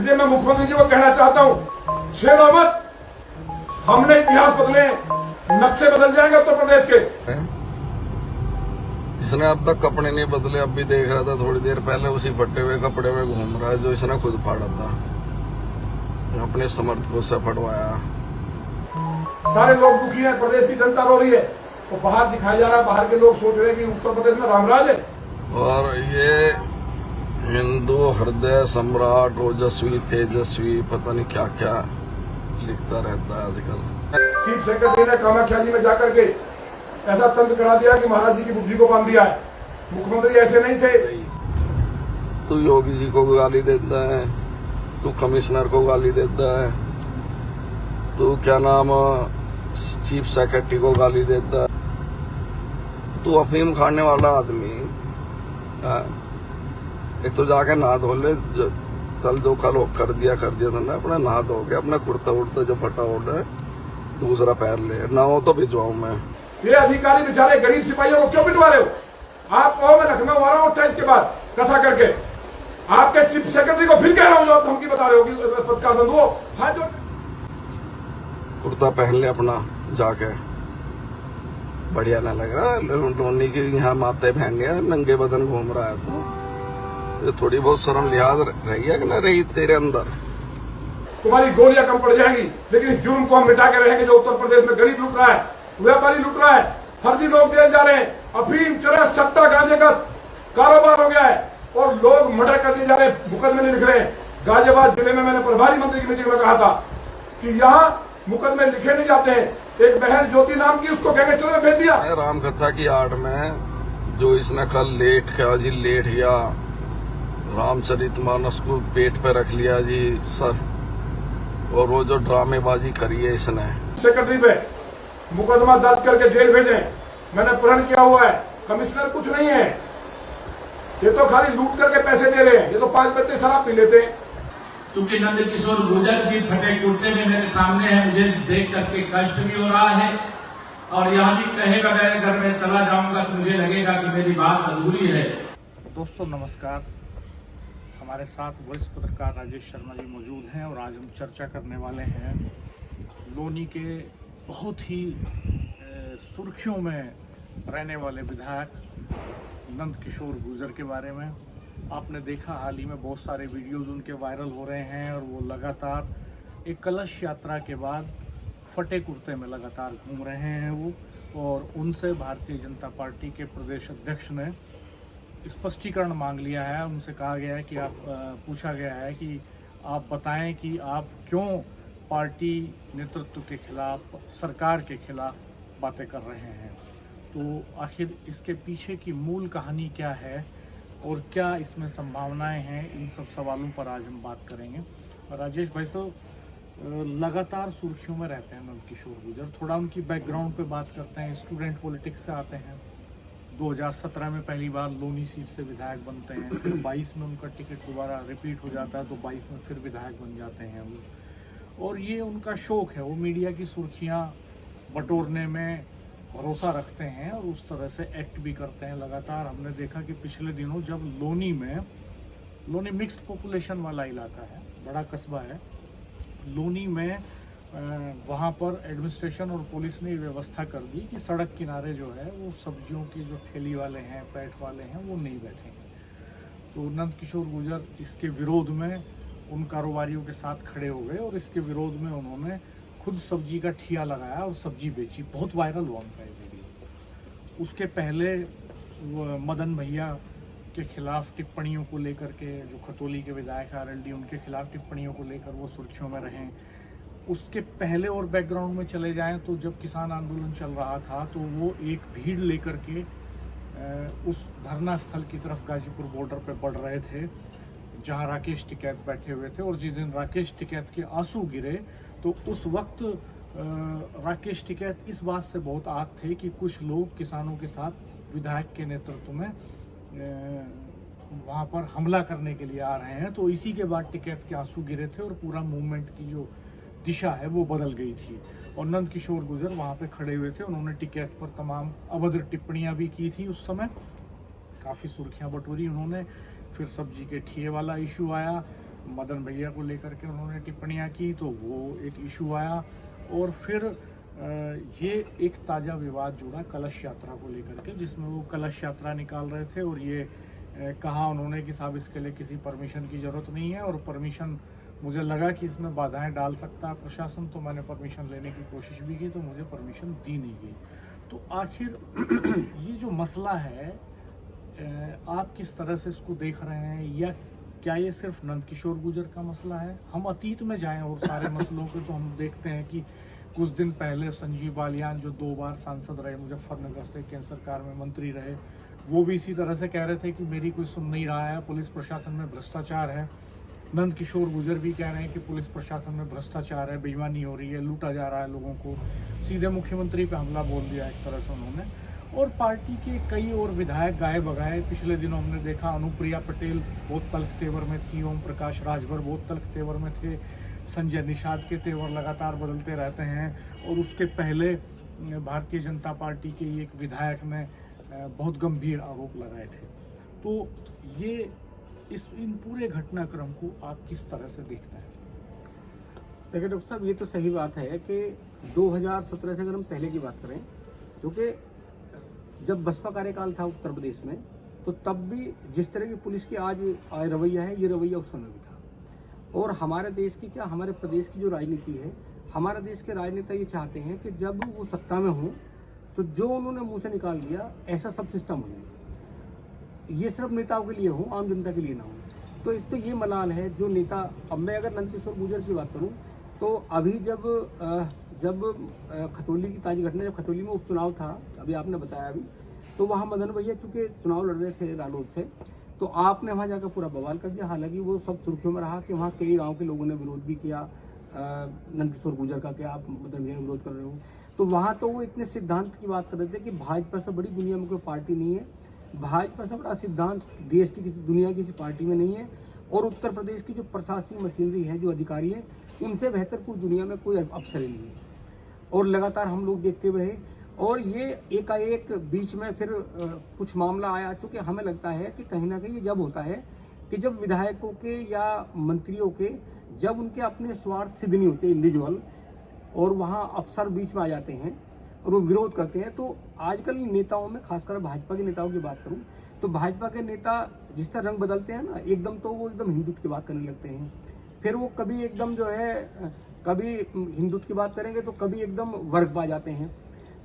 इसलिए मैं मुख्यमंत्री जी को कहना चाहता हूं, छेड़ो मत, हमने इतिहास बदले, नक्शे बदल जाएंगे उत्तर प्रदेश के। इसने अब तक कपड़े नहीं बदले, अब भी देख रहा था थोड़ी देर पहले उसी फटे हुए कपड़े में घूम रहा है जो इसने खुद फाड़ा था, अपने समर्थकों से फटवाया। सारे लोग दुखी हैं, प्रदेश की जनता रो रही है, तो बाहर दिखाया जा रहा है, बाहर के लोग सोच रहे हैं कि उत्तर प्रदेश में रामराज है। और ये हिंदू हृदय सम्राट ओजस्वी तेजस्वी पता नहीं क्या क्या लिखता रहता है आजकल। चीफ सेक्रेटरी ने कामाख्या जी में जाकर के ऐसा तंत्र करा दिया कि महाराज जी की बुद्धि को बांध दिया है। मुख्यमंत्री ऐसे नहीं थे। तू योगी जी को गाली देता है, तू कमिश्नर को गाली देता है, तू क्या नाम चीफ सेक्रेटरी को गाली देता है, तू अफीम खाने वाला आदमी। एक तो जाके नहा धो ले, चल जो कल कर दिया था ना, अपना नहा धो के अपना कुर्ता उड़ता जो फटा उड़ा है दूसरा पैर ले, ना हो तो भिजवाऊं मैं। ये अधिकारी बेचारे गरीब सिपाहियों को क्यों पिटवा रहे हो? आप कहो मैं लखनऊ आ रहा हूँ 28 के बाद कथा करके, आपके चीफ सेक्रेटरी को फिर कह रहा हूँ जो आप धमकी बता रहे हो कि पत्रकार बंद हो। हाँ, जो कुर्ता पहन ले अपना जाके, बढ़िया ना लगा लोनी की यहाँ माते पहन गया नंगे बदन घूम रहा है, तो थोड़ी बहुत शर्म लिहाज रही है कि ना रही तेरे अंदर? तुम्हारी गोलियां कम पड़ जाएंगी, लेकिन इस जुर्म को हम मिटा के रहेंगे। जो उत्तर प्रदेश में गरीब लूट रहा है, व्यापारी लूट रहा है, फर्जी लोग जेल जा रहे हैं, अफीम चरस सट्टा गांजे का कारोबार हो गया है और लोग मर्डर कर दिए जा रहे हैं, मुकदमे लिख रहे हैं। गाजियाबाद जिले में मैंने प्रभारी मंत्री की मीटिंग में कहा था कि यहाँ मुकदमे लिखे नहीं जाते हैं। एक बहन ज्योति नाम की, उसको गैंगस्टर में भेज दिया। राम कथा की आड़ में जो इसने कल लेट किया रामचरितमानस को पेट पे रख लिया जी सर, और वो जो ड्रामेबाजी करी है इसने। सेक्रेटरी पे मुकदमा दर्ज करके जेल भेजे, मैंने प्रण किया हुआ है। कमिश्नर कुछ नहीं है, ये तो खाली लूट करके पैसे दे रहे हैं, ये तो 5 बत्ती शराब पी लेते हैं। क्योंकि नंद किशोर गुर्जर जी फटे कुर्ते में मेरे सामने है, मुझे देख करके कष्ट भी हो रहा है और यह भी कहे बगैर अगर मैं चला जाऊंगा तो मुझे लगेगा कि मेरी बात अधूरी है। दोस्तों नमस्कार, हमारे साथ वरिष्ठ पत्रकार राजेश शर्मा जी मौजूद हैं और आज हम चर्चा करने वाले हैं लोनी के बहुत ही सुर्खियों में रहने वाले विधायक नंद किशोर गुर्जर के बारे में। आपने देखा हाल ही में बहुत सारे वीडियोज़ उनके वायरल हो रहे हैं और वो लगातार एक कलश यात्रा के बाद फटे कुर्ते में लगातार घूम रहे हैं वो, और उनसे भारतीय जनता पार्टी के प्रदेश अध्यक्ष ने स्पष्टीकरण मांग लिया है। उनसे कहा गया है कि पूछा गया है कि आप बताएं कि आप क्यों पार्टी नेतृत्व के खिलाफ, सरकार के खिलाफ बातें कर रहे हैं। तो आखिर इसके पीछे की मूल कहानी क्या है और क्या इसमें संभावनाएं हैं, इन सब सवालों पर आज हम बात करेंगे। राजेश भाई साहब लगातार सुर्खियों में रहते हैं नंद किशोर गुर्जर, थोड़ा उनकी बैकग्राउंड पे बात करते हैं। स्टूडेंट पॉलिटिक्स से आते हैं, 2017 में पहली बार लोनी सीट से विधायक बनते हैं, फिर 22 में उनका टिकट दोबारा रिपीट हो जाता है तो 22 में फिर विधायक बन जाते हैं वो। और ये उनका शौक है, वो मीडिया की सुर्खियां बटोरने में भरोसा रखते हैं और उस तरह से एक्ट भी करते हैं लगातार। हमने देखा कि पिछले दिनों जब लोनी मिक्स्ड पॉपुलेशन वाला इलाका है, बड़ा कस्बा है लोनी में, वहाँ पर एडमिनिस्ट्रेशन और पुलिस ने व्यवस्था कर दी कि सड़क किनारे जो है वो सब्जियों की जो ठेली वाले हैं, पैट वाले हैं, वो नहीं बैठेंगे। तो नंद किशोर गुर्जर इसके विरोध में उन कारोबारियों के साथ खड़े हो गए और इसके विरोध में उन्होंने खुद सब्जी का ठिया लगाया और सब्जी बेची। बहुत वायरल हुआ उनका ये वीडियो। उसके पहले मदन भैया के खिलाफ टिप्पणियों को लेकर के, जो खतौली के विधायक RLD, उनके खिलाफ टिप्पणियों को लेकर वो सुर्खियों में रहे। उसके पहले और बैकग्राउंड में चले जाएं तो जब किसान आंदोलन चल रहा था तो वो एक भीड़ लेकर के उस धरना स्थल की तरफ गाजीपुर बॉर्डर पे बढ़ रहे थे जहां राकेश टिकैत बैठे हुए थे। और जिस दिन राकेश टिकैत के आंसू गिरे तो उस वक्त राकेश टिकैत इस बात से बहुत आग थे कि कुछ लोग किसानों के साथ विधायक के नेतृत्व में वहां पर हमला करने के लिए आ रहे हैं। तो इसी के बाद टिकैत के आंसू गिरे थे और पूरा मूवमेंट की जो दिशा है वो बदल गई थी। और नंद किशोर गुर्जर वहाँ पे खड़े हुए थे, उन्होंने टिकैत पर तमाम अभद्र टिप्पणियां भी की थी। उस समय काफ़ी सुर्खियां बटोरी उन्होंने। फिर सब्जी के ठिए वाला इशू आया, मदन भैया को लेकर के उन्होंने टिप्पणियां की तो वो एक इशू आया। और फिर ये एक ताज़ा विवाद जुड़ा कलश यात्रा को लेकर के, जिसमें वो कलश यात्रा निकाल रहे थे और ये कहा उन्होंने कि साहब इसके लिए किसी परमिशन की ज़रूरत नहीं है, और परमिशन मुझे लगा कि इसमें बाधाएं डाल सकता है प्रशासन, तो मैंने परमिशन लेने की कोशिश भी की तो मुझे परमिशन दी नहीं गई। तो आखिर ये जो मसला है आप किस तरह से इसको देख रहे हैं, या क्या ये सिर्फ नंदकिशोर गुर्जर का मसला है? हम अतीत में जाएं और सारे मसलों को, तो हम देखते हैं कि कुछ दिन पहले संजीव बालियान जो 2 बार सांसद रहे मुजफ्फरनगर से, केंद्र सरकार में मंत्री रहे, वो भी इसी तरह से कह रहे थे कि मेरी कोई सुन नहीं रहा है, पुलिस प्रशासन में भ्रष्टाचार है। नंदकिशोर गुर्जर भी कह रहे हैं कि पुलिस प्रशासन में भ्रष्टाचार है, बेईमानी हो रही है, लूटा जा रहा है लोगों को। सीधे मुख्यमंत्री पे हमला बोल दिया एक तरह से उन्होंने। और पार्टी के कई और विधायक गाए बगाए। पिछले दिनों हमने देखा अनुप्रिया पटेल बहुत तल्ख तेवर में थी, ओम प्रकाश राजभर बहुत तल्ख तेवर में थे, संजय निषाद के तेवर लगातार बदलते रहते हैं। और उसके पहले भारतीय जनता पार्टी के एक विधायक ने बहुत गंभीर आरोप लगाए थे। तो ये इन पूरे घटनाक्रम को आप किस तरह से देखते हैं? देखिए डॉक्टर साहब, ये तो सही बात है कि 2017 से अगर हम पहले की बात करें, क्योंकि जब बसपा कार्यकाल था उत्तर प्रदेश में, तो तब भी जिस तरह की पुलिस की आज रवैया है, ये रवैया उस समय भी था। और हमारे देश की क्या, हमारे प्रदेश की जो राजनीति है, हमारे देश के राजनेता ये चाहते हैं कि जब वो सत्ता में हों तो जो उन्होंने मुंह से निकाल दिया ऐसा सब सिस्टम हो जाए। ये सिर्फ नेताओं के लिए हो, आम जनता के लिए ना हो। तो एक तो ये मलाल है जो नेता, अब मैं अगर नंदकिशोर गुर्जर की बात करूं तो अभी जब खतौली की ताज़ी घटना, जब खतौली में उपचुनाव था, अभी आपने बताया अभी, तो वहाँ मदन भैया चूँकि चुनाव लड़ रहे थे रालोद से, तो आपने वहाँ जाकर पूरा बवाल कर दिया। हालांकि वो सब सुर्खियों में रहा कि वहाँ कई गाँव के लोगों ने विरोध भी किया नंदकिशोर गुर्जर का, कि आप मदन भैया का विरोध कर रहे हो। तो वहाँ तो वो इतने सिद्धांत की बात कर रहे थे कि भाजपा से बड़ी दुनिया में कोई पार्टी नहीं है, भाजपा से बड़ा सिद्धांत देश की किसी दुनिया की किसी पार्टी में नहीं है। और उत्तर प्रदेश की जो प्रशासनिक मशीनरी है, जो अधिकारी हैं, उनसे बेहतर पूरी दुनिया में कोई अफसर ही नहीं है। और लगातार हम लोग देखते हुए रहे। और ये एकाएक बीच में फिर कुछ मामला आया, चूँकि हमें लगता है कि कहीं ना कहीं ये जब होता है कि जब विधायकों के या मंत्रियों के, जब उनके अपने स्वार्थ सिद्ध नहीं होते इंडिविजुअल, और वहाँ अफसर बीच में आ जाते हैं और वो विरोध करते हैं। तो आजकल नेताओं में, खासकर भाजपा के नेताओं की बात करूं, तो भाजपा के नेता जिस तरह रंग बदलते हैं ना, एकदम तो वो एकदम हिंदुत्व की बात करने लगते हैं, फिर वो कभी एकदम जो है, कभी हिंदुत्व की बात करेंगे तो कभी एकदम वर्ग पा जाते हैं।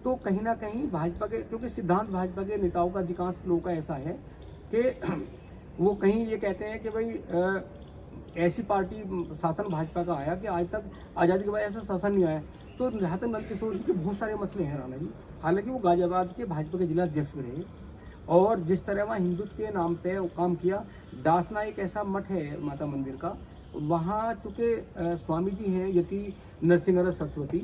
तो कहीं ना कहीं भाजपा के, क्योंकि सिद्धांत भाजपा के नेताओं का, अधिकांश लोगों का ऐसा है कि वो कहीं ये कहते हैं कि भाई ऐसी पार्टी शासन भाजपा का आया कि आज तक आज़ादी के बाद ऐसा शासन नहीं आया। तो जहाँ तक नंदकिशोर जी के बहुत सारे मसले हैं राणा जी, हालांकि वो गाजियाबाद के भाजपा के जिला अध्यक्ष भी रहे, और जिस तरह वहाँ हिंदुत्व के नाम पे काम किया। दासना एक ऐसा मठ है माता मंदिर का, वहाँ चूँकि स्वामी जी हैं यति नरसिंह सरस्वती,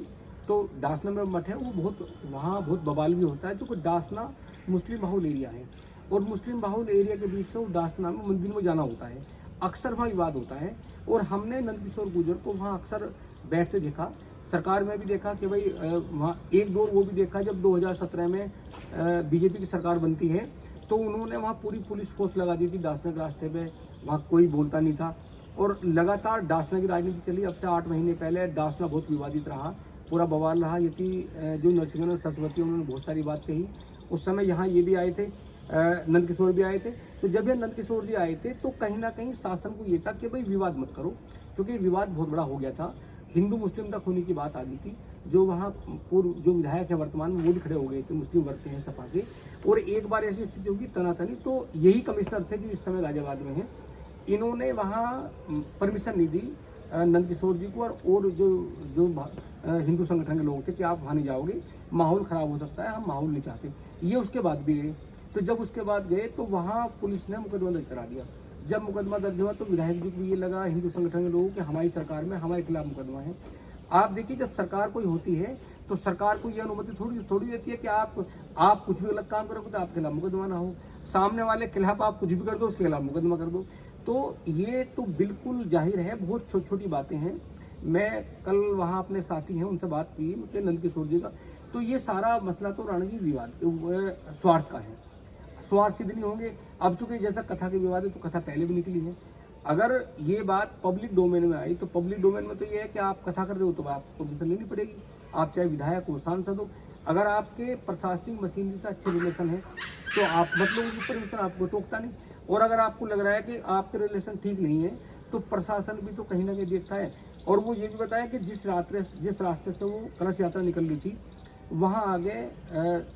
तो दासना में मठ है, वो बहुत, वहाँ बहुत बवाल भी होता है, क्योंकि दासना मुस्लिम बाहुल एरिया है, और मुस्लिम बाहुल एरिया के बीच से वो दासना में मंदिर में जाना होता है, अक्सर वहाँ विवाद होता है। और हमने नंदकिशोर गुर्जर को वहाँ अक्सर बैठते देखा, सरकार में भी देखा कि भाई वहाँ एक दौर वो भी देखा जब 2017 में बीजेपी की सरकार बनती है, तो उन्होंने वहाँ पूरी पुलिस फोर्स लगा दी थी दासना के रास्ते पे, वहाँ कोई बोलता नहीं था। और लगातार दासना की राजनीति चली। अब से 8 महीने पहले दासना बहुत विवादित रहा, पूरा बवाल रहा। यदि जो नरसिंह सरस्वती, उन्होंने बहुत सारी बात कही। उस समय यहाँ ये भी आए थे, नंदकिशोर भी आए थे। तो जब ये नंदकिशोर जी आए थे तो कहीं ना कहीं शासन को ये था कि भाई विवाद मत करो, क्योंकि विवाद बहुत बड़ा हो गया था, हिंदू मुस्लिम तक होने की बात आ गई थी। जो वहाँ पूर्व जो विधायक है वर्तमान में, वो भी खड़े हो गए थे, मुस्लिम वर्ग के हैं सपा के। और एक बार ऐसी स्थिति होगी तनातनी, तो यही कमिश्नर थे जो इस समय गाजियाबाद में हैं, इन्होंने वहाँ परमिशन नहीं दी नंदकिशोर जी को, और जो हिंदू संगठन के लोग थे कि आप वहाँ नहीं जाओगे, माहौल ख़राब हो सकता है, हम माहौल नहीं चाहते। ये उसके बाद भी गए। तो जब उसके बाद गए तो वहाँ पुलिस ने मुकदमा दर्ज करा दिया। जब मुकदमा दर्ज हुआ तो विधायक जी को ये लगा, हिंदू संगठन के लोगों कि हमारी सरकार में हमारे खिलाफ मुकदमा है। आप देखिए, जब सरकार कोई होती है तो सरकार को ये अनुमति थोड़ी देती है कि आप कुछ भी गलत काम करोगे तो आपके खिलाफ मुकदमा ना हो, सामने वाले के खिलाफ आप कुछ भी कर दो, उसके खिलाफ मुकदमा कर दो। तो ये तो बिल्कुल जाहिर है, बहुत छोटी छोटी बातें हैं। मैं कल वहाँ अपने साथी हैं, उनसे बात की मुझे नंदकिशोर जी का, तो ये सारा मसला तो राणा जी विवाद स्वार्थ का है, स्वार्थ सिद्ध नहीं होंगे। अब चूंकि जैसा कथा के विवाद है, तो कथा पहले भी निकली है, अगर ये बात पब्लिक डोमेन में आई तो पब्लिक डोमेन में तो ये है कि आप कथा कर रहे हो तो आपको परमिशन लेनी पड़ेगी, आप चाहे विधायक हो सांसद हो। अगर आपके प्रशासनिक मशीनरी से अच्छे रिलेशन है तो आप मतलब उसकी परमिशन आपको टोकता नहीं। और अगर आपको लग रहा है कि आपके रिलेशन ठीक नहीं है तो प्रशासन भी तो कहीं ना कहीं देखता है। और वो ये भी बताया कि जिस रास्ते से वो कलश यात्रा निकल रही थी वहाँ आगे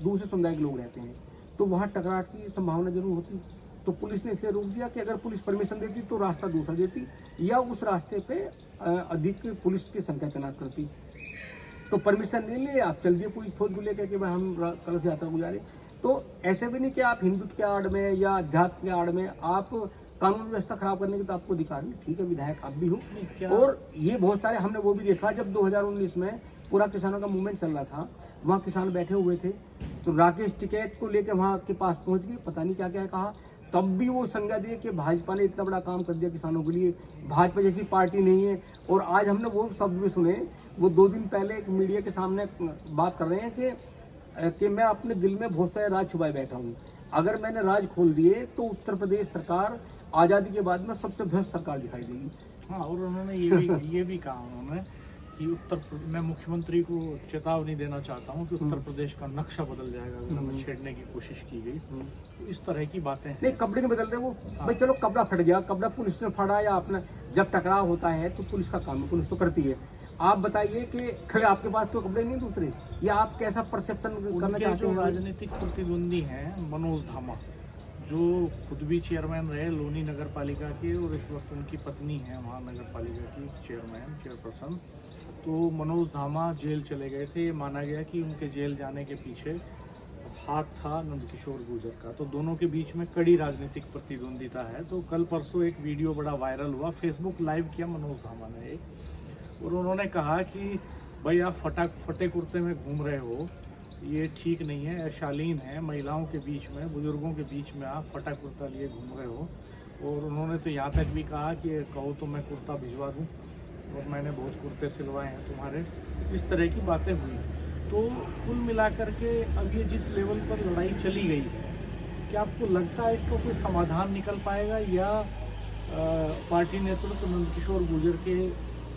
दूसरे समुदाय के लोग रहते हैं, तो वहाँ टकराट की संभावना जरूर होती। तो पुलिस ने इसे रोक दिया कि अगर पुलिस परमिशन देती तो रास्ता दूसरा देती या उस रास्ते पे अधिक पुलिस की संख्या तैनात करती। तो परमिशन नहीं ले, आप चल दिए पुलिस फौज को लेकर कि भाई हम कलश यात्रा को जा रहे। तो ऐसे भी नहीं कि आप हिंदुत्व के आड़ में या अध्यात्म के आड़ में आप कानून व्यवस्था खराब करने के तो आपको अधिकार नहीं। ठीक है, विधायक आप भी हो। और ये बहुत सारे हमने वो भी देखा जब 2019 में पूरा किसानों का मूवमेंट चल रहा था, वहाँ किसान बैठे हुए थे तो राकेश टिकैत को लेकर वहाँ के पास पहुँच गए, पता नहीं क्या क्या कहा। तब भी वो संज्ञा दिए कि भाजपा ने इतना बड़ा काम कर दिया किसानों के लिए, भाजपा जैसी पार्टी नहीं है। और आज हमने वो शब्द भी सुने, वो 2 दिन पहले एक मीडिया के सामने बात कर रहे हैं कि मैं अपने दिल में बहुत सारे राज छुपाए बैठा हूँ, अगर मैंने राज खोल दिए तो उत्तर प्रदेश सरकार आज़ादी के बाद में सबसे भ्रष्ट सरकार दिखाई देगी। हाँ, और उन्होंने ये भी कहा उन्होंने कि मैं मुख्यमंत्री को चेतावनी देना चाहता हूँ कि उत्तर प्रदेश का नक्शा बदल जाएगा अगर हमें छेड़ने की कोशिश की गई। तो इस तरह की बातें हैं। नहीं, कपड़े नहीं बदल रहे वो। भाई चलो कपड़ा फट गया, कपड़ा पुलिस ने फाड़ा या आपने, जब टकराव होता है तो पुलिस का काम है, पुलिस तो करती है। आप बताइए कि आपके पास कोई कपड़े नहीं दूसरे, या आप कैसा परसेप्शन करना चाहते हैं? राजनीतिक प्रतिद्वंदी हैं मनोज धामा, जो खुद भी चेयरमैन रहे लोनी नगर पालिका के और इस वक्त उनकी पत्नी है वहाँ नगर पालिका की चेयरपर्सन। तो मनोज धामा जेल चले गए थे। माना गया कि उनके जेल जाने के पीछे हाथ था नंदकिशोर गुर्जर का। तो दोनों के बीच में कड़ी राजनीतिक प्रतिद्वंदिता है। तो कल परसों एक वीडियो बड़ा वायरल हुआ, फेसबुक लाइव किया मनोज धामा ने एक, और उन्होंने कहा कि भाई आप फटे कुर्ते में घूम रहे हो, ये ठीक नहीं है, अशालीन है, महिलाओं के बीच में, बुजुर्गों के बीच में आप फटा कुर्ता लिए घूम रहे हो। और उन्होंने तो यहाँ तक भी कहा कि कहो तो मैं कुर्ता भिजवा दूँ, और मैंने बहुत कुर्ते सिलवाए हैं तुम्हारे। इस तरह की बातें हुई। तो कुल मिलाकर के अब ये जिस लेवल पर लड़ाई चली गई है, क्या आपको लगता है इसका कोई समाधान निकल पाएगा, या पार्टी नेतृत्व नंदकिशोर गुर्जर के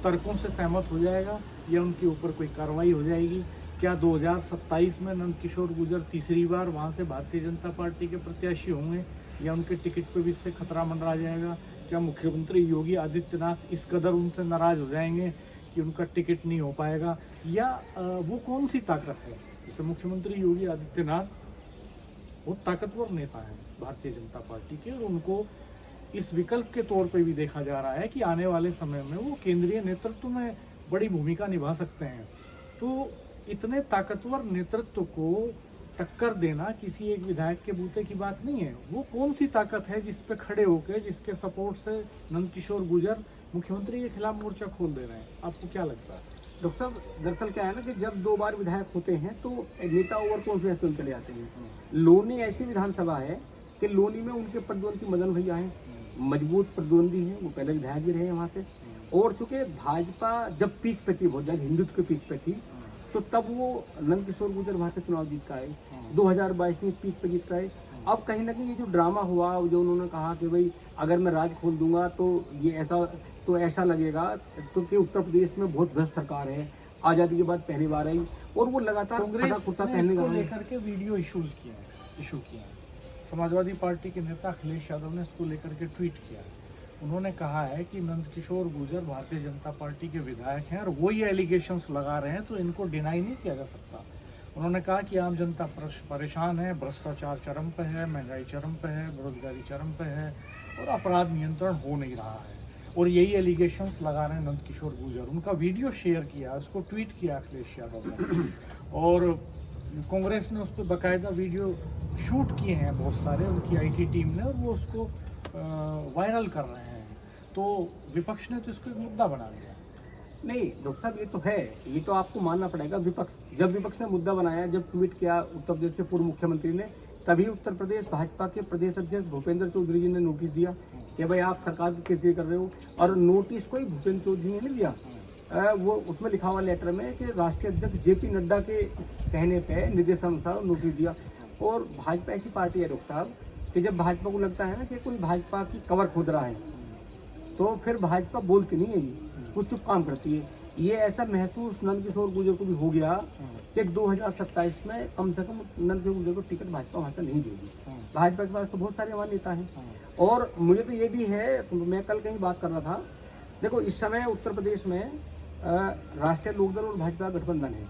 तर्कों से सहमत हो जाएगा, या उनके ऊपर कोई कार्रवाई हो जाएगी? क्या 2027 में नंदकिशोर गुर्जर तीसरी बार वहाँ से भारतीय जनता पार्टी के प्रत्याशी होंगे, या उनके टिकट पर भी इससे खतरा मंडरा जाएगा? क्या मुख्यमंत्री योगी आदित्यनाथ इस कदर उनसे नाराज हो जाएंगे कि उनका टिकट नहीं हो पाएगा, या वो कौन सी ताकत है? जैसे मुख्यमंत्री योगी आदित्यनाथ बहुत ताकतवर नेता हैं भारतीय जनता पार्टी के, और उनको इस विकल्प के तौर पे भी देखा जा रहा है कि आने वाले समय में वो केंद्रीय नेतृत्व में बड़ी भूमिका निभा सकते हैं। तो इतने ताकतवर नेतृत्व को टक्कर देना किसी एक विधायक के बूते की बात नहीं है। वो कौन सी ताकत है जिस पे खड़े होकर, जिसके सपोर्ट से नंदकिशोर गुर्जर मुख्यमंत्री के खिलाफ मोर्चा खोल दे रहे हैं? आपको क्या लगता है? डॉक्टर साहब, दरअसल क्या है ना कि जब 2 बार विधायक होते हैं तो नेता ओवर कॉन्फिडेंस में चले जाते हैं। लोनी ऐसी विधानसभा है कि लोनी में उनके प्रतिद्वंदी मदन भैया हैं, मजबूत प्रतिद्वंदी हैं, वो पहले विधायक भी रहे वहाँ से। और चूंकि भाजपा जब पीक पे थी, बहुत ज़्यादा हिंदुत्व के पीक पे थी, तो तब वो नंदकिशोर गुर्जर वहाँ से चुनाव जीत का आए, 2022 में पीक पे जीत का आए। अब कहीं ना कहीं ये जो ड्रामा हुआ, जो उन्होंने कहा कि भाई अगर मैं राज खोल दूंगा तो ये ऐसा लगेगा तो कि उत्तर प्रदेश में बहुत भ्रष्ट सरकार है, आज़ादी के बाद पहली बार आई, और वो लगातार फटा कुर्ता पहनने का लेकर के वीडियो इशू किए हैं। समाजवादी पार्टी के नेता अखिलेश यादव ने इसको लेकर के ट्वीट किया। उन्होंने कहा है कि नंदकिशोर गुर्जर भारतीय जनता पार्टी के विधायक हैं और वो ये एलिगेशंस लगा रहे हैं, तो इनको डिनाई नहीं किया जा सकता। उन्होंने कहा कि आम जनता परेशान है, भ्रष्टाचार चरम पे है, महंगाई चरम पे है, बेरोजगारी चरम पे है, और अपराध नियंत्रण हो नहीं रहा है, और यही एलिगेशंस लगा रहे हैं नंदकिशोर गुर्जर। उनका वीडियो शेयर किया, उसको ट्वीट किया अखिलेश यादव ने, और कांग्रेस ने उस पर बाकायदा वीडियो शूट किए हैं बहुत सारे, उनकी IT टीम ने, और वो उसको वायरल कर रहे हैं। तो विपक्ष ने तो इसको एक मुद्दा बना दिया। नहीं डॉक्टर साहब, ये तो है, ये तो आपको मानना पड़ेगा। जब विपक्ष ने मुद्दा बनाया, जब ट्वीट किया उत्तर प्रदेश के पूर्व मुख्यमंत्री ने, तभी उत्तर प्रदेश भाजपा के प्रदेश अध्यक्ष भूपेंद्र चौधरी जी ने नोटिस दिया कि भाई आप सरकार की किरकिरी कर रहे हो। और नोटिस कोई भूपेंद्र चौधरी ने नहीं दिया, वो उसमें लिखा हुआ लेटर में कि राष्ट्रीय अध्यक्ष JP नड्डा के कहने पे निर्देशानुसार नोटिस दिया। और भाजपा ऐसी पार्टी है डॉक्टर साहब कि जब भाजपा को लगता है ना कि कोई भाजपा की कवर खोद रहा है, तो फिर भाजपा बोलती नहीं है, ये वो चुप काम करती है। ये ऐसा महसूस नंदकिशोर गुर्जर को भी हो गया कि 2027 में कम से कम नंदकिशोर गुर्जर को टिकट भाजपा वहाँ से नहीं देगी। भाजपा के पास तो बहुत सारे हमारे नेता हैं, और मुझे तो ये भी है, मैं कल कहीं बात कर रहा था, देखो इस समय उत्तर प्रदेश में राष्ट्रीय लोकदल और भाजपा गठबंधन है।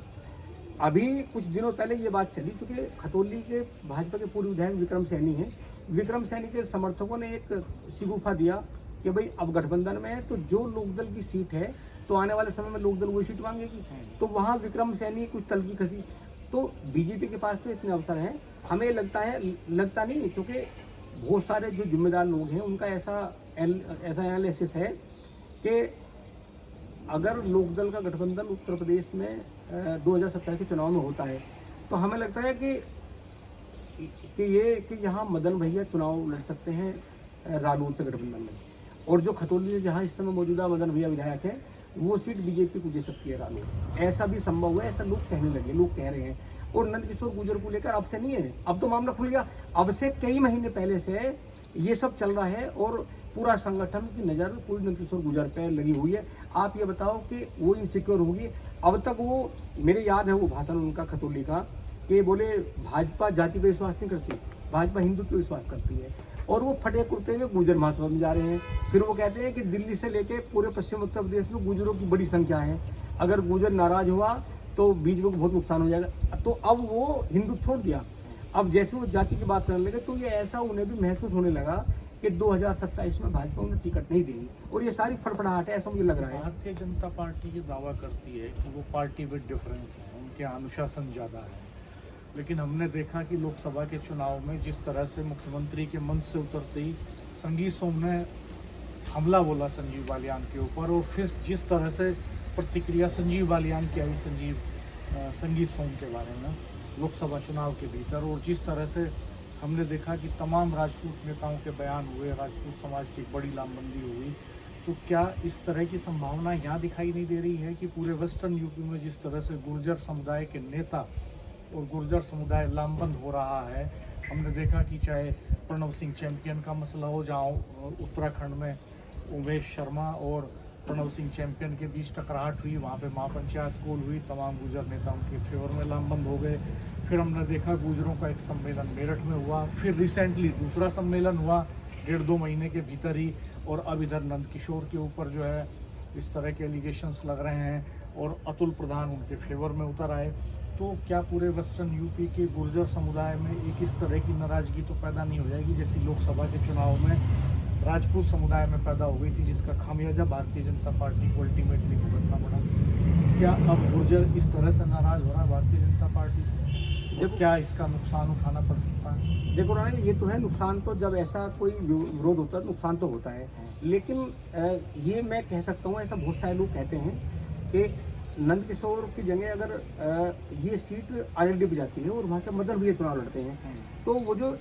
अभी कुछ दिनों पहले ये बात चली, चूँकि खतौली के भाजपा के पूर्व विधायक विक्रम सैनी हैं, विक्रम सैनी के समर्थकों ने एक शिगुफा दिया कि भाई अब गठबंधन में है तो जो लोकदल की सीट है तो आने वाले समय में लोकदल वही सीट मांगेगी, तो वहाँ विक्रम सैनी कुछ तलकी खसी। तो बीजेपी के पास तो इतने अवसर हैं, हमें लगता नहीं, क्योंकि बहुत सारे जो जिम्मेदार लोग हैं उनका ऐसा एनालिसिस है कि अगर लोकदल का गठबंधन उत्तर प्रदेश में 2027 के चुनाव में होता है तो हमें लगता है कि यहाँ मदन भैया चुनाव लड़ सकते हैं रालोद से गठबंधन में, और जो खतौली से जहाँ इस समय मौजूदा मदन भैया विधायक है वो सीट बीजेपी को दे सकती है रालोद। ऐसा भी संभव है, ऐसा लोग कहने लगे, लोग कह रहे हैं। और नंदकिशोर गुर्जर को लेकर अब से नहीं है, अब तो मामला खुल गया, अब से कई महीने पहले से ये सब चल रहा है और पूरा संगठन की नज़र पूरी नंदकिशोर गुर्जर पर लगी हुई है। आप ये बताओ कि वो इनसिक्योर होगी? अब तक वो, मेरे याद है वो भाषण उनका खतौली का, कि बोले भाजपा जाति पे विश्वास नहीं करती, भाजपा हिंदुत्व पे विश्वास करती है, और वो फटे कुर्ते हुए गुर्जर महासभा में जा रहे हैं। फिर वो कहते हैं कि दिल्ली से लेके पूरे पश्चिम उत्तर प्रदेश में गुर्जरों की बड़ी संख्या है, अगर गुर्जर नाराज हुआ तो बीजेपी को बहुत नुकसान हो जाएगा। तो अब वो हिंदू छोड़ दिया, अब जैसे वो जाति की बात करने लगे तो ये ऐसा उन्हें भी महसूस होने लगा कि 2027 में भाजपा उन्हें टिकट नहीं देगी, और ये सारी फड़फड़ाहट है, ऐसा मुझे लग रहा है। भारतीय जनता पार्टी ये दावा करती है कि वो पार्टी विद डिफरेंस है, उनके अनुशासन ज़्यादा है, लेकिन हमने देखा कि लोकसभा के चुनाव में जिस तरह से मुख्यमंत्री के मंच से उतरते ही संगीत सोम ने हमला बोला संजीव बालियान के ऊपर, और फिर जिस तरह से प्रतिक्रिया संजीव बालियान की आई संगीत सोम के बारे में लोकसभा चुनाव के भीतर, और जिस तरह से हमने देखा कि तमाम राजपूत नेताओं के बयान हुए, राजपूत समाज की बड़ी लामबंदी हुई, तो क्या इस तरह की संभावना यहाँ दिखाई नहीं दे रही है कि पूरे वेस्टर्न यूपी में जिस तरह से गुर्जर समुदाय के नेता और गुर्जर समुदाय लामबंद हो रहा है? हमने देखा कि चाहे प्रणव सिंह चैंपियन का मसला हो, जहाँ उत्तराखंड में उमेश शर्मा और प्रणव सिंह चैंपियन के बीच टकराहट हुई, वहाँ पे महापंचायत कॉल हुई, तमाम गुर्जर नेता उनके फेवर में लामबंद हो गए। फिर हमने देखा गुर्जरों का एक सम्मेलन मेरठ में हुआ, फिर रिसेंटली दूसरा सम्मेलन हुआ 1.5-2 महीने के भीतर ही, और अब इधर नंदकिशोर के ऊपर जो है इस तरह के एलिगेशंस लग रहे हैं, और अतुल प्रधान उनके फेवर में उतर आए। तो क्या पूरे वेस्टर्न यूपी के गुर्जर समुदाय में एक इस तरह की नाराजगी तो पैदा नहीं हो जाएगी जैसी लोकसभा के चुनाव में राजपूत समुदाय में पैदा हो गई थी, जिसका खामियाजा भारतीय जनता पार्टी को अल्टीमेटली भुगतना पड़ा? क्या अब गुर्जर इस तरह से नाराज हो रहा है भारतीय जनता पार्टी से? देखो, क्या इसका नुकसान उठाना पड़ सकता है? देखो रानी, ये तो है नुकसान, तो जब ऐसा कोई विरोध होता है नुकसान तो होता है, लेकिन ये मैं कह सकता हूँ, ऐसा बहुत सारे लोग कहते हैं कि नंदकिशोर की जगह अगर ये सीट आरएलडी पे जाती है और वहाँ से मदन भैया चुनाव लड़ते हैं, तो वो जो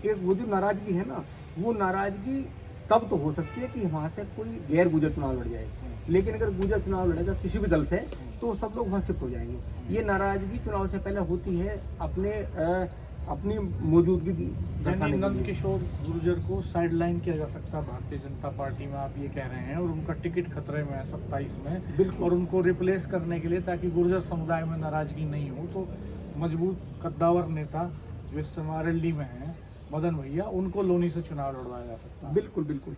नाराजगी है ना, वो नाराजगी तब तो हो सकती है कि वहाँ से कोई गैर गुर्जर चुनाव लड़ जाए, लेकिन अगर गुर्जर चुनाव लड़ेगा किसी भी दल से तो सब लोग वहाँ शिफ्ट हो जाएंगे। ये नाराजगी चुनाव से पहले होती है अपनी मौजूदगी दर्शाने के लिए। नंदकिशोर गुर्जर को साइडलाइन किया जा सकता है भारतीय जनता पार्टी में, आप ये कह रहे हैं, और उनका टिकट खतरे में है 27 में, बिल्कुल, और उनको रिप्लेस करने के लिए, ताकि गुर्जर समुदाय में नाराजगी नहीं हो, तो मजबूत कद्दावर नेता जो इस समय आरएलडी में है मदन भैया, उनको लोनी से चुनाव लड़वाया जा सकता है। बिल्कुल बिल्कुल।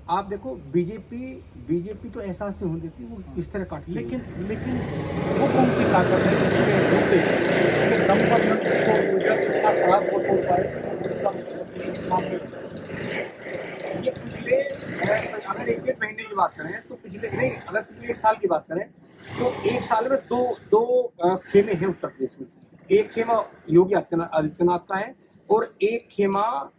आप देखो बीजेपी तो एहसास नहीं होने देती, वो इस तरह काटती है। लेकिन वो कौन सी ताकत है जिसके होते इसके दम पर नंदकिशोर गुर्जर इतना साहस बटोर पाए सामने? ये पिछले, अगर 1-1.5 महीने की बात करें तो पिछले 1 साल की बात करें तो 1 साल में दो खेमे हैं उत्तर प्रदेश में। एक खेमा योगी आदित्यनाथ का है और एक खेमा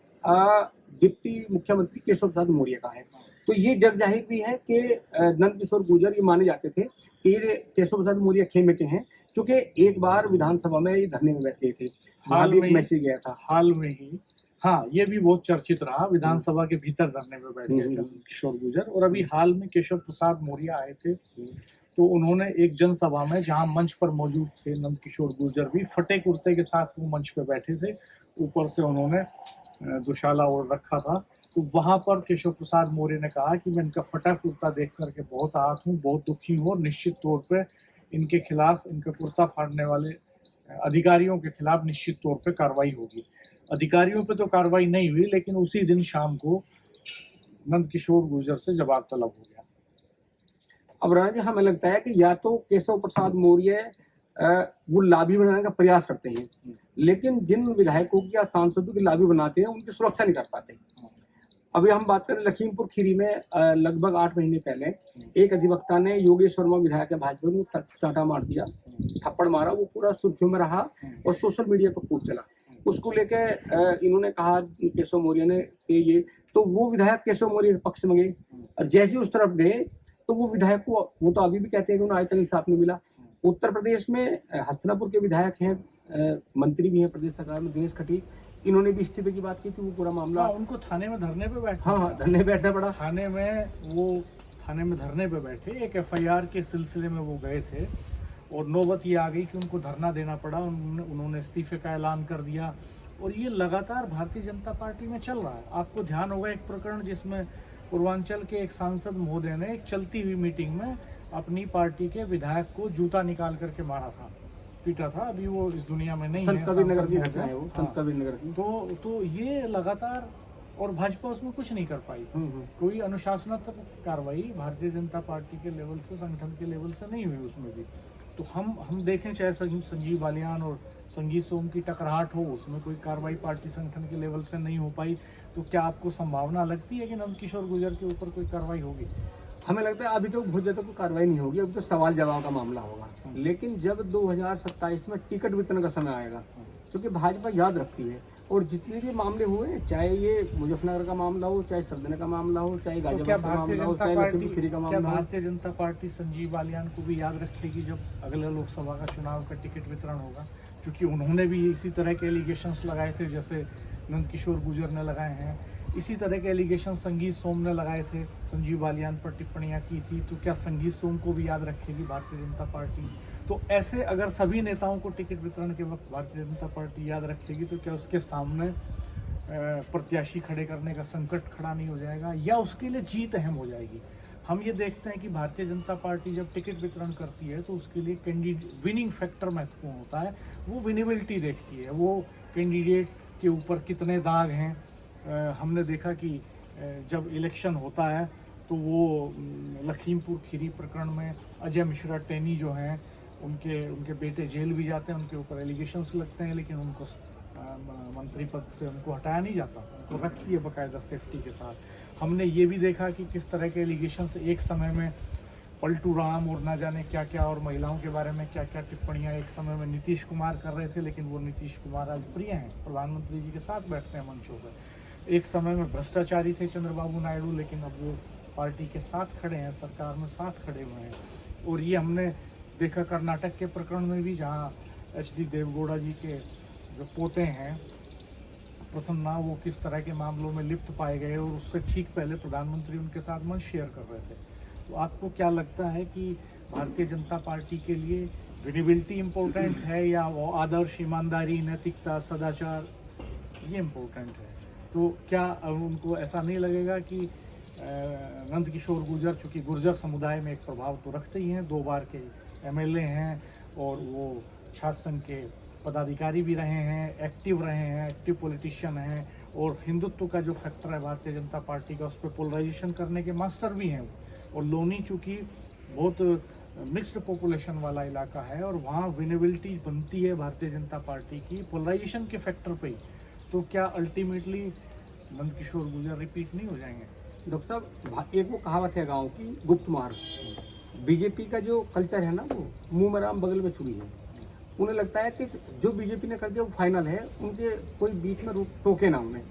डिप्टी मुख्यमंत्री केशव प्रसाद मौर्य का है। तो ये जग जाहिर भी है कि नंदकिशोर गुर्जर ये माने जाते थे कि ये केशव प्रसाद मौर्य खेमे के हैं, क्योंकि एक बार विधानसभा में ये धरने में बैठ गए थे, हाल भी एक मैसेज गया था हाल में ही। हाँ, ये भी बहुत चर्चित रहा, विधानसभा के भीतर धरने में बैठ गए थे नंदकिशोर गुर्जर। और अभी हाल में केशव प्रसाद मौर्य आए थे, तो उन्होंने एक जनसभा में, जहां मंच पर मौजूद थे नंदकिशोर गुर्जर भी, फटे कुर्ते के साथ वो मंच पे बैठे थे, ऊपर से उन्होंने दुशाला ओढ़ रखा था। तो वहां पर केशव प्रसाद मौर्य ने कहा कि मैं इनका फटा कुर्ता देख करके बहुत आहत हूँ, बहुत दुखी हूँ और निश्चित तौर पे इनके खिलाफ, इनका कुर्ता फाड़ने वाले अधिकारियों के खिलाफ निश्चित तौर पे कार्रवाई होगी। अधिकारियों पे तो कार्रवाई नहीं हुई, लेकिन उसी दिन शाम को नंदकिशोर गुर्जर से जवाब तलब हो गया। अब राणा जी, हमें लगता है कि या तो केशव प्रसाद मौर्य वो लाबी बनाने का प्रयास करते हैं, लेकिन जिन विधायकों की या सांसदों की लाबी बनाते हैं उनकी सुरक्षा नहीं कर पाते। अभी हम बात करें लखीमपुर खीरी में लगभग 8 महीने पहले एक अधिवक्ता ने योगेश वर्मा विधायक है भाजपा को चांटा मार दिया, थप्पड़ मारा, वो पूरा सुर्खियों में रहा और सोशल मीडिया पर खूब चला। उसको लेके इन्होंने कहा केशव मौर्य ने कि ये, तो वो विधायक केशव मौर्य के पक्ष में गए और जैसे ही उस तरफ गए तो वो विधायक को, वो तो अभी भी कहते हैं कि उन्हें आज तक इंसाफ नहीं मिला। उत्तर प्रदेश में हस्तिनापुर के विधायक हैं, मंत्री भी हैं प्रदेश सरकार में, दिनेश खटीक, इन्होंने भी इस्तीफे की बात की थी। वो पूरा मामला, हाँ, उनको थाने में धरने पे बैठे, हाँ धरने बैठना पड़ा। थाने में धरने पे बैठे, एक एफआईआर के सिलसिले में वो गए थे और नौबत ये आ गई कि उनको धरना देना पड़ा। उन्होंने इस्तीफे का ऐलान कर दिया और ये लगातार भारतीय जनता पार्टी में चल रहा है। आपको ध्यान होगा एक प्रकरण जिसमें पूर्वांचल के एक सांसद महोदय ने एक चलती हुई मीटिंग में अपनी पार्टी के विधायक को जूता निकाल करके मारा था, पीटा था। अभी वो इस दुनिया में नहीं है, संत कबीर नगर की घटना है वो, संत कबीर नगर की। तो ये लगातार, और भाजपा उसमें कुछ नहीं कर पाई। कोई अनुशासनात्मक कार्रवाई भारतीय जनता पार्टी के लेवल से, संगठन के लेवल से नहीं हुई उसमें भी। तो हम देखें, चाहे संजीव बालियान और संगीत सोम की टकराहट हो, उसमें कोई कार्रवाई पार्टी संगठन के लेवल से नहीं हो पाई। तो क्या आपको संभावना लगती है कि नंदकिशोर गुर्जर के ऊपर कोई कार्रवाई होगी? हमें लगता है अभी तो बहुत ज़्यादा कोई कार्रवाई नहीं होगी, अभी तो सवाल जवाब का मामला होगा। लेकिन जब 2027 में टिकट वितरण का समय आएगा, क्योंकि भाजपा याद रखती है, और जितने भी मामले हुए, चाहे ये मुजफ्फरनगर का मामला हो, चाहे सरदने का मामला हो, चाहे गाजियाबाद का मामला हो, चाहे लखीमपुर खीरी का मामला हो, भारतीय जनता पार्टी संजीव बालियान को भी याद रखेगी जब अगले लोकसभा का चुनाव का टिकट वितरण होगा? क्योंकि उन्होंने भी इसी तरह के एलिगेशंस लगाए थे जैसे नंदकिशोर गुर्जर ने लगाए हैं। इसी तरह के एलिगेशन संगीत सोम ने लगाए थे, संजीव बालियान पर टिप्पणियां की थी। तो क्या संगीत सोम को भी याद रखेगी भारतीय जनता पार्टी? तो ऐसे अगर सभी नेताओं को टिकट वितरण के वक्त भारतीय जनता पार्टी याद रखेगी, तो क्या उसके सामने प्रत्याशी खड़े करने का संकट खड़ा नहीं हो जाएगा, या उसके लिए जीत अहम हो जाएगी? हम ये देखते हैं कि भारतीय जनता पार्टी जब टिकट वितरण करती है तो उसके लिए कैंडिडेट विनिंग फैक्टर महत्वपूर्ण होता है। वो विनेबिलिटी देखती है, वो कैंडिडेट के ऊपर कितने दाग हैं। हमने देखा कि जब इलेक्शन होता है तो वो लखीमपुर खीरी प्रकरण में अजय मिश्रा टेनी जो हैं, उनके बेटे जेल भी जाते हैं, उनके ऊपर एलिगेशंस लगते हैं, लेकिन उनको मंत्री पद से उनको हटाया नहीं जाता, उनको रखती है बाकायदा सेफ्टी के साथ। हमने ये भी देखा कि किस तरह के एलिगेशंस एक समय में पलटू राम और ना जाने क्या क्या, और महिलाओं के बारे में क्या क्या टिप्पणियां एक समय में नीतीश कुमार कर रहे थे, लेकिन वो नीतीश कुमार आज प्रिय हैं, प्रधानमंत्री जी के साथ बैठते हैं मंचों पर। एक समय में भ्रष्टाचारी थे चंद्रबाबू नायडू, लेकिन अब वो पार्टी के साथ खड़े हैं, सरकार में साथ खड़े हुए हैं। और ये हमने देखा कर्नाटक के प्रकरण में भी, जहाँ एच.डी. देवगौड़ा जी के जो पोते हैं प्रसन्ना, वो किस तरह के मामलों में लिप्त पाए गए, और उससे ठीक पहले प्रधानमंत्री उनके साथ मंच शेयर कर रहे थे। तो आपको क्या लगता है कि भारतीय जनता पार्टी के लिए विनेबिलिटी इम्पोर्टेंट है, या वो आदर्श, ईमानदारी, नैतिकता, सदाचार ये इम्पोर्टेंट है? तो क्या उनको ऐसा नहीं लगेगा कि नंदकिशोर गुर्जर, चूँकि गुर्जर समुदाय में एक प्रभाव तो रखते ही हैं, 2 बार के एमएलए हैं और वो छात्र संघ के पदाधिकारी भी रहे हैं, एक्टिव रहे हैं, एक्टिव पॉलिटिशियन हैं, और हिंदुत्व का जो फैक्टर है भारतीय जनता पार्टी का, उस पर पोलराइजेशन करने के मास्टर भी हैं। और लोनी चूँकि बहुत मिक्स्ड पॉपुलेशन वाला इलाका है और वहाँ विनेबिलिटी बनती है भारतीय जनता पार्टी की पोलराइजेशन के फैक्टर पे ही। तो क्या अल्टीमेटली नंदकिशोर गुर्जर रिपीट नहीं हो जाएंगे? डॉक्टर साहब, एक वो कहावत है गांव की, गुप्त मार। बीजेपी का जो कल्चर है ना, वो मुंह में राम बगल में छुरी है। उन्हें लगता है कि जो बीजेपी ने कर दिया वो फाइनल है, उनके कोई बीच में टोके ना उन्हें।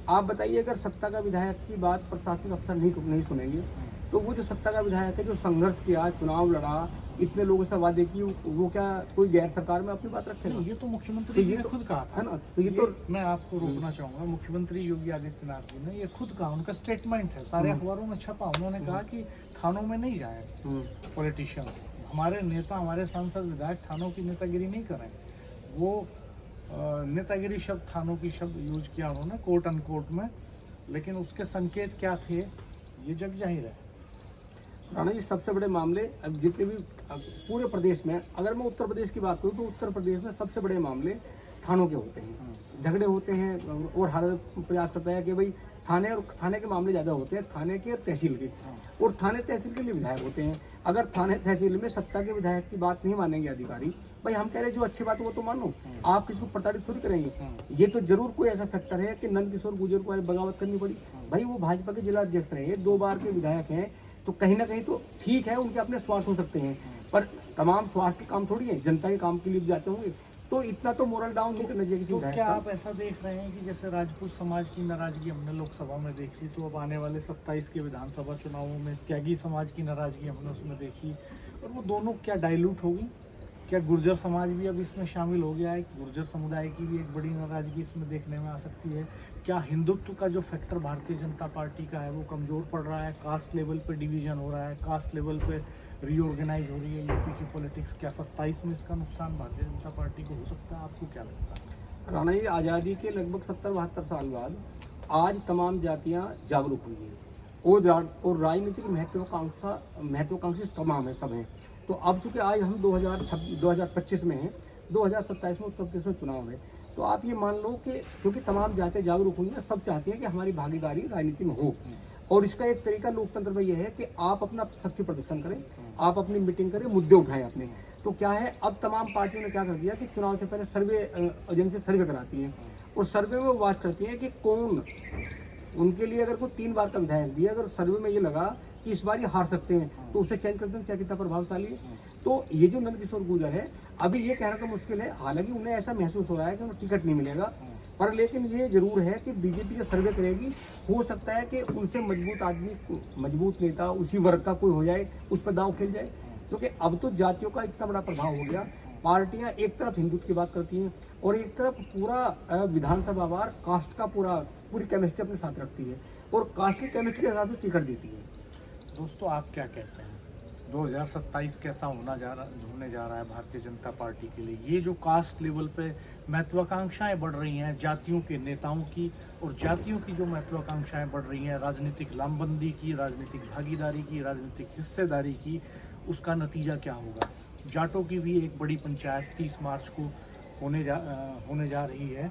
आप बताइए, अगर सत्ता का विधायक की बात प्रशासनिक अफसर नहीं सुनेंगे, तो वो जो सत्ता का विधायक है, जो संघर्ष किया, चुनाव लड़ा, इतने लोगों से वादे की, वो क्या कोई गैर सरकार में अपनी बात रखेगा? ये तो मुख्यमंत्री जी ने खुद कहा था, है ना। तो ये तो मैं आपको रोकना चाहूँगा, मुख्यमंत्री योगी आदित्यनाथ जी ने ये खुद कहा, उनका स्टेटमेंट है, सारे अखबारों में छपा। उन्होंने कहा कि थानों में नहीं जाए पॉलिटिशियंस, हमारे नेता, हमारे सांसद, विधायक थानों की नेतागिरी नहीं करें, वो नेतागिरी शब्द, थानों की शब्द यूज किया उन्होंने कोर्ट अनकोर्ट में, लेकिन उसके संकेत क्या थे ये जग जाहिर है। राणा जी, सबसे बड़े मामले अब जितने भी पूरे प्रदेश में, अगर मैं उत्तर प्रदेश की बात करूँ तो उत्तर प्रदेश में सबसे बड़े मामले थानों के होते हैं, झगड़े होते हैं, और हर प्रयास करता है कि भाई थाने के मामले ज़्यादा होते हैं, थाने के और तहसील के, और थाने तहसील के लिए विधायक होते हैं। अगर थाने तहसील में सत्ता के विधायक की बात नहीं मानेंगे अधिकारी, भाई हम कह रहे हैं जो अच्छी बात है वो तो मानो, आप किसी को प्रताड़ित थोड़ी करेंगे। ये तो जरूर कोई ऐसा फैक्टर है कि नंद किशोर गुर्जर को आज बगावत करनी पड़ी, भाई वो भाजपा के जिला अध्यक्ष रहे, 2 बार के विधायक हैं, तो कहीं ना कहीं तो ठीक है, उनके अपने स्वार्थ हो सकते हैं, पर तमाम स्वार्थ के काम थोड़ी है, जनता के काम के लिए भी जाते होंगे, तो इतना तो मोरल डाउन नहीं करना चाहिए किसी तो विधायक क्या का। आप ऐसा देख रहे हैं कि जैसे राजपूत समाज की नाराजगी हमने लोकसभा में देखी, तो अब आने वाले 27 के विधानसभा चुनावों में त्यागी समाज की नाराजगी हमने उसमें देखी, और वो दोनों क्या डाइल्यूट होगी? क्या गुर्जर समाज भी अब इसमें शामिल हो गया है? गुर्जर समुदाय की भी एक बड़ी नाराजगी इसमें देखने में आ सकती है। क्या हिंदुत्व का जो फैक्टर भारतीय जनता पार्टी का है वो कमज़ोर पड़ रहा है? कास्ट लेवल पे डिवीजन हो रहा है, कास्ट लेवल पे रीऑर्गेनाइज हो रही है यूपी की पॉलिटिक्स। क्या 27 में इसका नुकसान भारतीय जनता पार्टी को हो सकता है? आपको क्या लगता है? राणा जी, आज़ादी के लगभग 70-72 साल बाद आज तमाम जातियां जागरूक हुई हैं, और राजनीतिक महत्वाकांक्षी तमाम है, सब हैं। तो अब चूंकि आज हम 2025 में हैं, 2027 में उत्तर प्रदेश में चुनाव है, तो आप ये मान लो कि क्योंकि तमाम जातियां जागरूक हुई हैं, सब चाहती हैं कि हमारी भागीदारी राजनीति में हो, और इसका एक तरीका लोकतंत्र में यह है कि आप अपना शक्ति प्रदर्शन करें, आप अपनी मीटिंग करें, मुद्दे उठाएं अपने। तो क्या है, अब तमाम पार्टियों ने क्या कर दिया कि चुनाव से पहले सर्वे एजेंसी सर्वे कराती हैं, और सर्वे में वो बात करती हैं कि कौन उनके लिए, अगर कोई 3 बार का विधायक भी है, अगर सर्वे में ये लगा कि इस बार ये हार सकते हैं तो उसे चेंज कर दें, चाहे कितना प्रभावशाली है। तो ये जो नंद किशोर गुर्जर है, अभी ये कहना तो मुश्किल है, हालांकि उन्हें ऐसा महसूस हो रहा है कि उन्हें टिकट नहीं मिलेगा, पर लेकिन ये जरूर है कि बीजेपी जो सर्वे करेगी, हो सकता है कि उनसे मजबूत आदमी, मजबूत नेता उसी वर्ग का कोई हो जाए, उस पर दाव खेल जाए, क्योंकि अब तो जातियों का इतना बड़ा प्रभाव हो गया। पार्टियां एक तरफ हिंदुत्व की बात करती हैं और एक तरफ पूरा विधानसभा वार कास्ट का पूरी केमिस्ट्री अपने साथ रखती है, और कास्ट की केमिस्ट्री के हिसाब से टिकट देती है। दोस्तों, आप क्या कहते हैं 2027 कैसा होने जा रहा है भारतीय जनता पार्टी के लिए? ये जो कास्ट लेवल पे महत्वाकांक्षाएं बढ़ रही हैं जातियों के नेताओं की, और जातियों की जो महत्वाकांक्षाएं बढ़ रही हैं राजनीतिक लामबंदी की, राजनीतिक भागीदारी की, राजनीतिक हिस्सेदारी की, उसका नतीजा क्या होगा? जाटों की भी एक बड़ी पंचायत 30 मार्च को होने जा रही है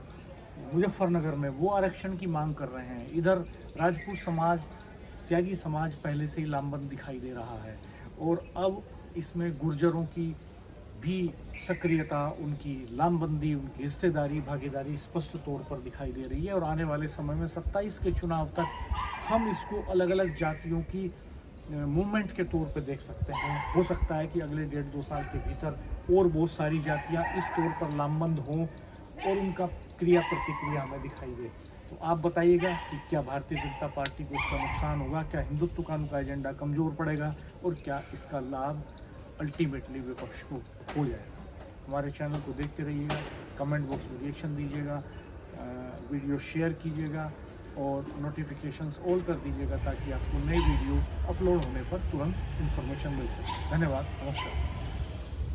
मुजफ्फरनगर में, वो आरक्षण की मांग कर रहे हैं। इधर राजपूत समाज, त्यागी समाज पहले से ही लामबंद दिखाई दे रहा है, और अब इसमें गुर्जरों की भी सक्रियता, उनकी लामबंदी, उनकी हिस्सेदारी, भागीदारी स्पष्ट तौर पर दिखाई दे रही है। और आने वाले समय में 27 के चुनाव तक हम इसको अलग अलग जातियों की मूवमेंट के तौर पे देख सकते हैं। हो सकता है कि अगले 1.5-2 साल के भीतर और बहुत सारी जातियां इस तौर पर लामबंद हों और उनका क्रिया प्रतिक्रिया हमें दिखाई दे। तो आप बताइएगा कि क्या भारतीय जनता पार्टी को इसका नुकसान होगा? क्या हिंदुत्व का उनका एजेंडा कमज़ोर पड़ेगा? और क्या इसका लाभ अल्टीमेटली विपक्ष को हो जाएगा? हमारे चैनल को देखते रहिएगा, कमेंट बॉक्स में रिएक्शन दीजिएगा, वीडियो शेयर कीजिएगा और नोटिफिकेशंस ऑल कर दीजिएगा, ताकि आपको नई वीडियो अपलोड होने पर तुरंत इन्फॉर्मेशन मिल सके। धन्यवाद, नमस्कार।